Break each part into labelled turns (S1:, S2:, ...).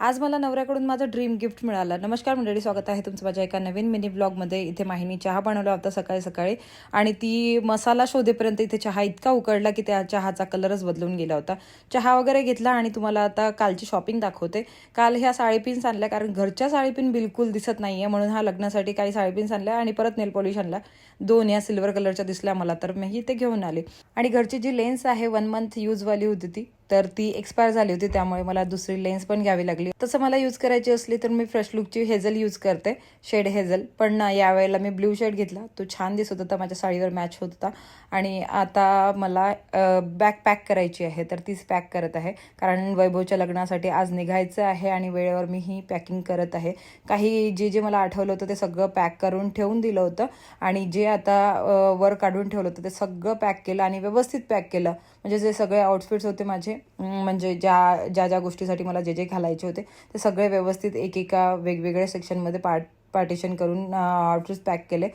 S1: आज मला नवऱ्याकडून माझं ड्रीम गिफ्ट मिळालं. नमस्कार मंडळी, स्वागत आहे तुमचं माझ्या एका नवीन मिनी ब्लॉगमध्ये. इथे माहिनी चहा बनवला होता सकाळी सकाळी आणि ती मसाला शोधेपर्यंत इथे चहा इतका उकळला की त्या चहाचा कलरच बदलून गेला होता. चहा वगैरे घेतला आणि तुम्हाला आता कालची शॉपिंग दाखवते. काल ह्या साडीपिन्स आणल्या कारण घरच्या साडीपिन बिलकुल दिसत नाहीये, म्हणून हा लग्नासाठी काही साडीपिन्स आणल्या आणि परत नेल पॉलिश आणला. 2 या सिल्वर कलरच्या दिसल्या मला, तर मी ते घेऊन आले. आणि घरची जी लेन्स आहे 1 मंथ यूजवाली होती ती एक्सपायर झाली होती, त्यामुळे मला दुसरी लेन्स पण घ्यावी लागली. तसं मला यूज करायची असली तर मी फ्रेश लुकची हेझल यूज करते, शेड हेझल. पण यावेळेला मी ब्ल्यू शेड घेतला, तो छान दिसत होता, माझ्या साडीवर मॅच होत होता. आणि आता मला बॅग पॅक करायची आहे, तर तीच पॅक करत आहे कारण वैभवच्या लग्नासाठी आज निघायचं आहे आणि वेळेवर मी ही पॅकिंग करत आहे. काही जे मला आठवलं होतं ते सगळं पॅक करून ठेवून दिलं होतं आणि जे आता वर काढून ठेवलं होतं ते सगळं पॅक केलं आणि व्यवस्थित पॅक केलं. म्हणजे जे सगळे आउटफिट्स होते माझे, म्हणजे ज्या गोष्टीसाठी मला जे घालायचे होते ते सगळे व्यवस्थित एकेका वेगवेगळ्या सेक्शनमध्ये पार्टिशन करून आउटफिट्स पॅक केले.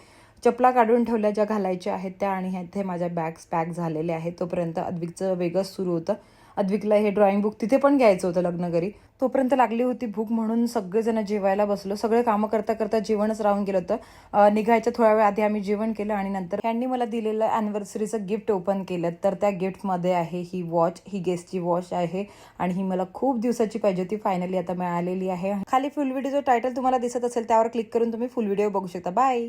S1: चपला काढून ठेवल्या ज्या घालायच्या आहेत त्या, आणि इथे माझ्या बॅग्स पॅक झालेल्या आहेत. तोपर्यंत अद्विकचं वेगळंच सुरू होतं. अद्विकला हे ड्रॉइंग बुक तिथे पण घ्यायचं होतं लग्न घरी. तोपर्यंत लागली होती भूक, म्हणून सगळेजण जेवायला बसलो. सगळे कामं करता करता जेवणच राहून गेलं होतं. निघायच्या थोड्या वेळ आधी आम्ही जेवण केलं आणि नंतर यांनी मला दिलेलं अॅनिव्हर्सरीचं गिफ्ट ओपन केलं. तर त्या गिफ्टमध्ये आहे ही वॉच. ही गेसची वॉच आहे आणि ही मला खूप दिवसाची पाहिजे होती, फायनली आता मिळालेली आहे. खाली फुल व्हिडिओचं टायटल तुम्हाला दिसत असेल, त्यावर क्लिक करून तुम्ही फुल व्हिडिओ बघू शकता. बाय.